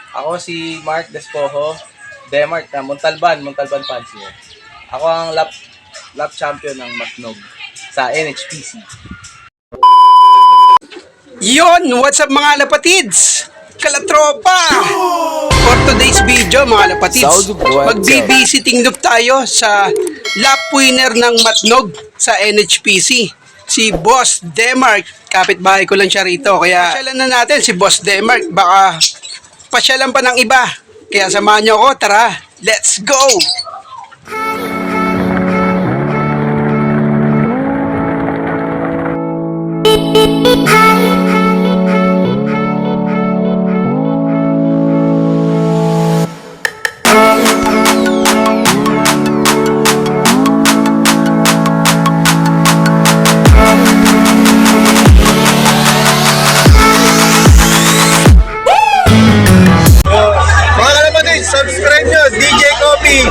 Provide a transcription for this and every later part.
Ako si Mark Despojo, Demark na Montalban fans yun. Ako ang lap champion ng Matnog sa NHPC. Yon, what's up mga lapatids? Kalatropa! For today's video mga lapatids, magbibisiting loop tayo sa lap winner ng Matnog sa NHPC. Si Boss Demark, kapitbahay ko lang siya rito. Kaya pasyalan na natin si Boss Demark. Baka pasyalan pa ng iba. Kaya samahan niyo ako, tara, let's go! Mga kalapatid, subscribe nyo, DJ Coffee,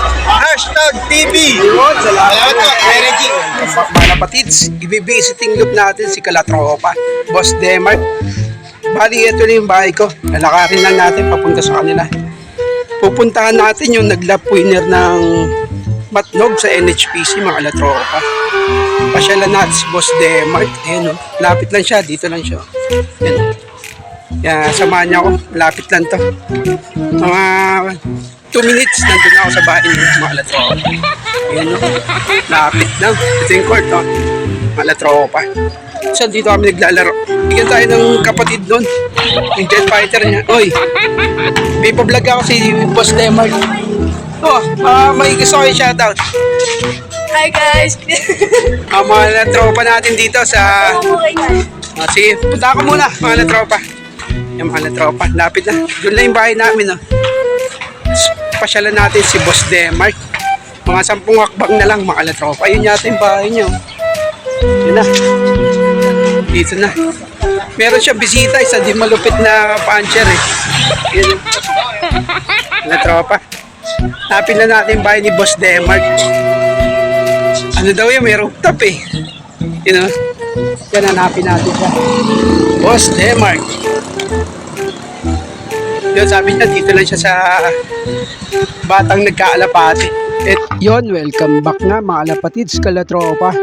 #TV. Yun, Salamat po, Energy. Mga lapatids, ibibisiting loop natin si Kalatropa, Boss Demark. Bali, ito na yung bahay ko. Lalakarin lang natin papunta sa kanila. Pupuntahan natin yung naglap winner ng Matnog sa NHPC, mga Kalatropa. Pasyalan natin si Boss Demark. Ayan o, lapit lang siya, dito lang siya. Ayan. Kaya samahan niya ako, lapit lang to. Mga 2 minutes, nandun ako sa bahay niyo, mga Kalatropa. Ayan o, lapit lang. Ito yung court o, mga Kalatropa. So, dito kami naglalaro. Bigyan tayo ng kapatid nun. Yung jet fighter niya. Oy, may pa-vlog ako si Boss Demark. Oh, may gusto ko yung shoutout. Hi guys! Mga tropa natin dito sa... Okay na. Sige, punta ako muna, mga tropa. Yung mga tropa, lapit na. Doon lang yung bahay namin, no. Pasyalan natin si Boss Demark. Mga 10 hakbang na lang, mga tropa. Ayun yata yung bahay niyo. Yun na. Dito na. Meron siyang bisita, isa di malupit na puncher eh. Yun. Mga tropa. Napin na natin yung bahay ni Boss Demark. Ano daw yun, may rooftop eh. You know? Yan, hanapin natin siya. Boss Demark. Yun, sabi niya, dito lang siya sa batang nagkaalapati. At yun, welcome back nga mga alapatids, Kalatropa.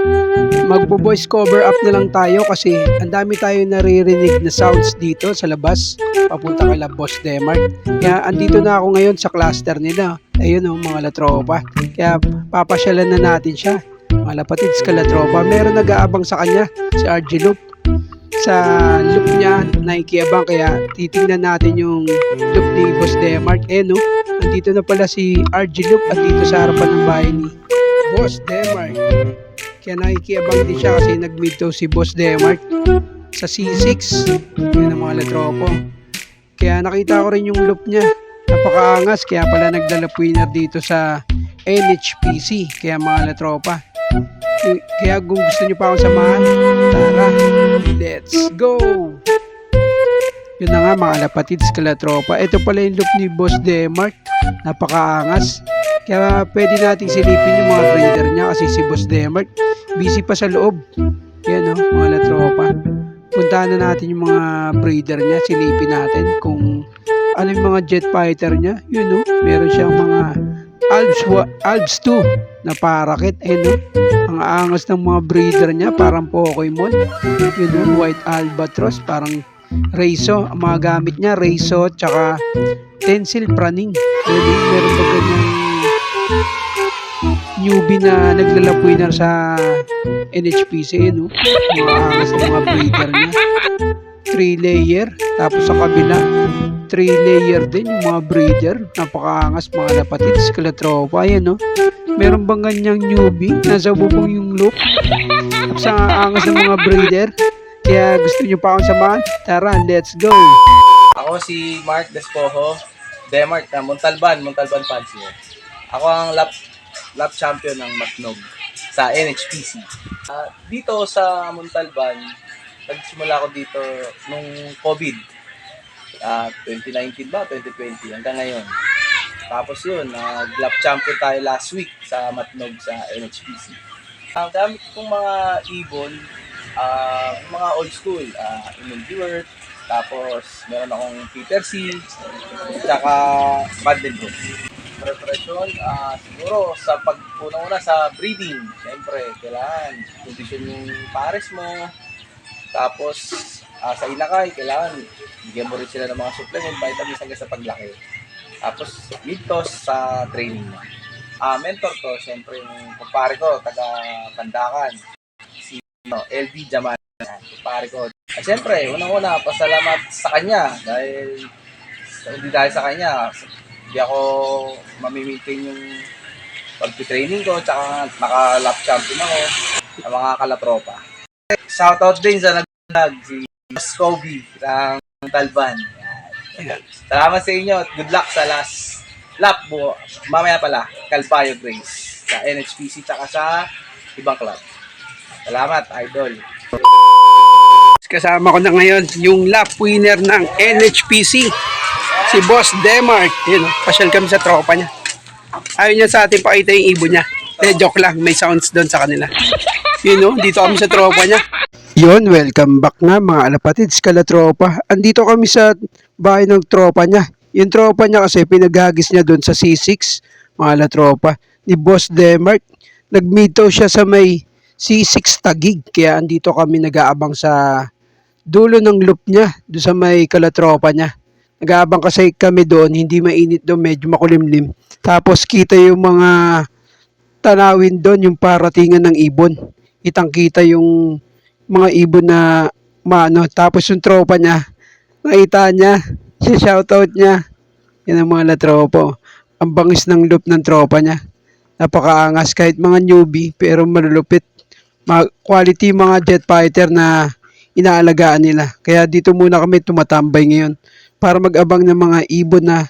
Magbo-voice cover up na lang tayo kasi ang dami tayo naririnig na sounds dito sa labas papunta kay Boss Demark. Kaya andito na ako ngayon sa cluster nila. Ayun o, mga Kalatropa. Kaya papasyalan na natin siya. Mga lapatids, Kalatropa. Meron nag-aabang sa kanya, si RG Loop. Sa loop niya, nakikiabang. Kaya titingnan natin yung loop ni Boss Demark. Eh no, andito na pala si RG Loop at dito sa harapan ng bahay ni Boss Demark. Kaya nakikiabang din siya kasi nag-meet si Boss Demark sa C6. Yun ang mga latropo. Kaya nakita ko rin yung loop niya. Napakaangas. Kaya pala nagdala winner dito sa NHPC. Kaya mga latropa. Kaya kung gusto nyo pa akong samahan, tara, let's go! Yun na nga mga lapatids, Kalatropa. Ito pala yung loop ni Boss Demark. Napakaangas. Kaya pwede nating silipin yung mga breeder niya kasi si Boss Demark busy pa sa loob. Yan o, mga latropa. Puntahan na natin yung mga breeder niya. Silipin natin kung ano yung mga jet fighter niya. Yun o, meron siyang mga Alps 2 na parakit. Ayun o, ang angas ng mga breeder niya. Parang Pokemon. Yun o, White Albatros. Parang Reiso. Ang mga gamit niya, Reiso, tsaka Tencel Praning. Yun o, meron pa ganyang newbie na naglalap winner sa NHPC, no? Mga angas ng mga breeder niya. 3 layer, tapos sa kabila 3 layer din yung mga breeder. Napakaangas mga lapatids, Kalatropa. Ayan, no? Meron bang ganyang newbie? Nasa bubong yung loop. Tapos ang angas ng mga breeder. Kaya gusto nyo pa akong samahan? Tara, let's go! Ako si Mark Despojo, Demark na Montalban fans yun. Ako ang lap champion ng Matnog sa NHPC. Dito sa Montalban, nagsimula ako dito nung COVID. 2019 ba? 2020 hanggang ngayon. Tapos yun, nag-lap champion tayo last week sa Matnog sa NHPC. Ang gamit kong mga ibon, mga old school, Immundiworth, Tapos, meron akong Peter C. Tsaka Badminton. Preparation, siguro sa pagpunang-una sa breeding. Siyempre, kailangan kondisyon yung pares mo. Tapos, sa inakay, kailangan bigyan mo rin sila ng mga supplement, vitamins hanggang sa paglaki. Tapos, mid-toss sa training mo. Mentor ko, siyempre yung kumpare ko, taga Pandakan. Si LV Jamal. Kumpare ko. Siyempre, unang-una, pasalamat sa kanya. Hindi dahil sa kanya, hindi ako mamimaintain yung pag-training ko, tsaka naka-lap champion ako sa mga kalatropa. Shoutout din sa nag si Kobe ng Talban. Yan. Salamat sa inyo at good luck sa last lap mo. Mamaya pala, Calpayo Grace sa NHPC tsaka sa ibang club. Salamat, idol. Kasama ko na ngayon yung lap winner ng NHPC, si Boss Demark. Yun, pasyal kami sa tropa niya. Ayaw niya sa atin pakita yung ibon niya. Joke lang, may sounds doon sa kanila. Dito kami sa tropa niya. Yun, welcome back nga mga alapatids, kalatropa. Andito kami sa bahay ng tropa niya. Yung tropa niya kasi pinaghagis niya doon sa C6, mga alatropa, ni Boss Demark. Nag-meet siya sa may C6 Tagig. Kaya andito kami nag-aabang sa dulo ng loop niya, doon sa may kalatropa niya. Nag-aabang kasi kami doon, hindi mainit doon, medyo makulimlim. Tapos kita yung mga tanawin doon, yung paratingan ng ibon. Kitang-kita yung mga ibon na maano. Tapos yung tropa niya, nakita niya, shoutout niya. Yan ang mga latropo. Ang bangis ng loop ng tropa niya. Napakaangas kahit mga newbie, pero malulupit. Quality mga jet fighter na inaalagaan nila. Kaya dito muna kami tumatambay ngayon para mag-abang ng mga ibon na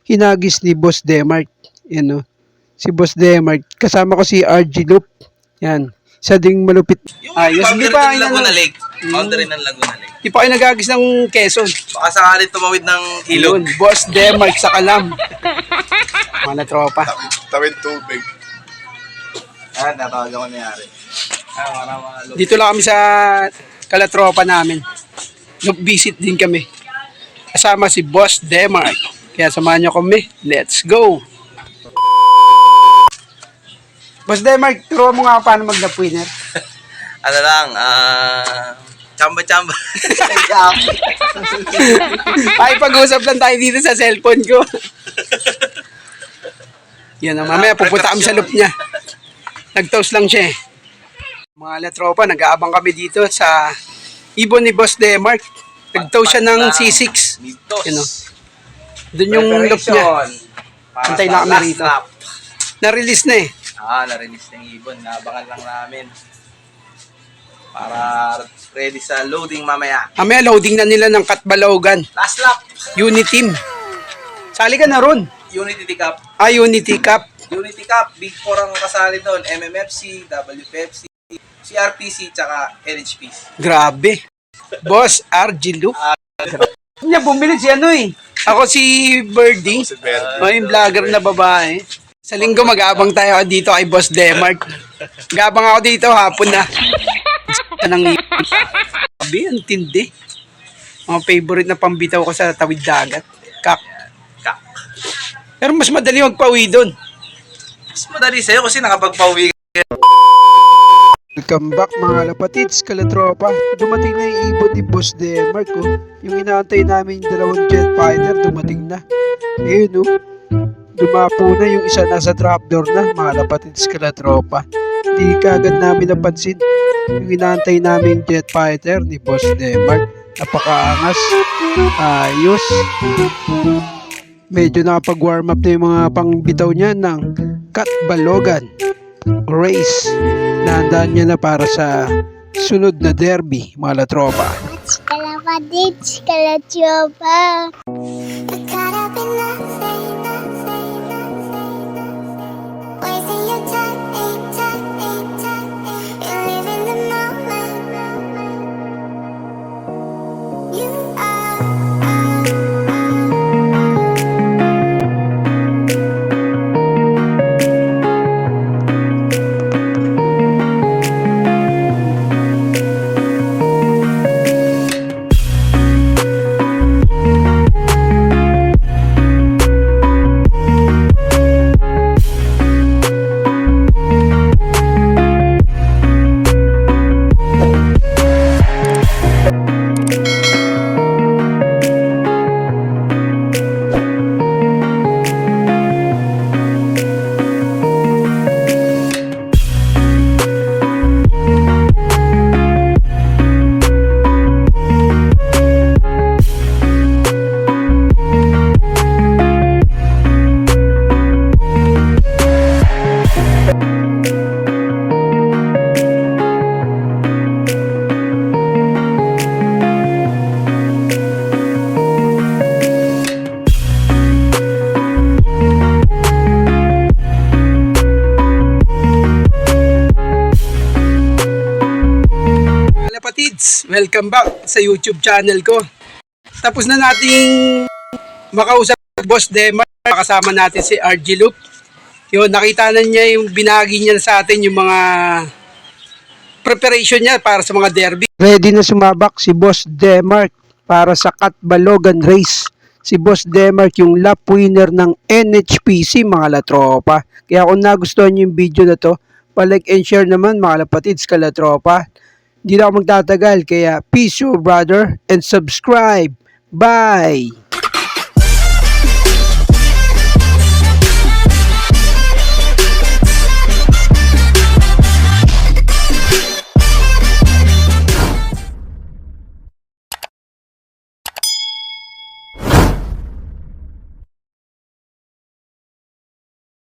hinagis ni Boss Demark. Yan, no? Si Boss Demark. Kasama ko si RG Loop. Yan. Isa ding malupit. Yung Hindi boundary pa ng Laguna Lake. Boundary ng Laguna Lake. Di pa kayo nagagis ng Quezon. Baka sakali tumawid ng ilog. Yun, Boss Demark sa Kalam. Mga tropa. Tawid tubig. Natawag ako nangyari. Dito lang kami sa kalatropa namin. Nag-visit din kami. Kasama si Boss Demark. Kaya samahan niyo kami. Let's go! Boss Demark, turo mo nga paano mag-lap winner. Ano lang, chamba-chamba. Ay, pag-usap lang tayo dito sa cellphone ko. Yan, mamaya pupunta kami sa loop niya. Nag-toast lang siya eh. Mga latropa, nag-aabang kami dito sa ibon ni Boss Demark. Nag-toast siya ng C6. Yan, doon yung loop niya. Antay na kami rito. Na-release na eh. Na-release na yung ibon. Naabangan lang namin. Para ready sa loading mamaya. Mamaya loading na nila ng Katbalogan. Last lap! Unity team. Sali ka na ron. Unity Cup. Unity Cup. Unity Cup, Big 4 ang kasali doon. MMFC, WFFC, CRPC, tsaka NHPC. Grabe. Boss, RG Loop. Niya, bumili si ano eh. Ako si Birdie. Yung vlogger na babae. Sa linggo mag-aabang tayo dito kay Boss Demark. Mag-aabang ako dito hapon na. Sabi, ang tindi. Mga favorite na pambitaw ko sa tawid dagat. Kak. Kak. Pero mas madali magpauwi doon. Mas madali sa'yo kasi nakapagpauwi ka. Welcome back mga lapatids, kalatropa. Dumating na yung ibon ni Boss Demark. Yung inaantay namin yung dalawang jet fighter, dumating na. Ayun dumapo na yung isa nasa trapdoor na, mga lapatids, kalatropa. Hindi kagad namin napansin yung inaantay namin jet fighter ni Boss Demark. Napakaangas. Ayos. Medyo nakapag-warm up na yung mga pangbitaw niya ng Katbalogan race. Nahandaan niya na para sa sunod na derby, mga latropa. Kalapatids, kalatropa. welcome back sa YouTube channel ko. Tapos na nating makausap Boss Demar, kasama natin si RG Loop. Yun, nakita na niya yung binagi niya sa atin yung mga preparation niya para sa mga derby. Ready na sumabak si Boss Demark para sa Katbalogan Race. Si Boss Demark yung lap winner ng NHPC mga latropa. Kaya kung nagustuhan niyo yung video na to, pa-like and share naman mga lapatids kalatropa. Hindi na ako magtatagal kaya peace you brother and subscribe. Bye!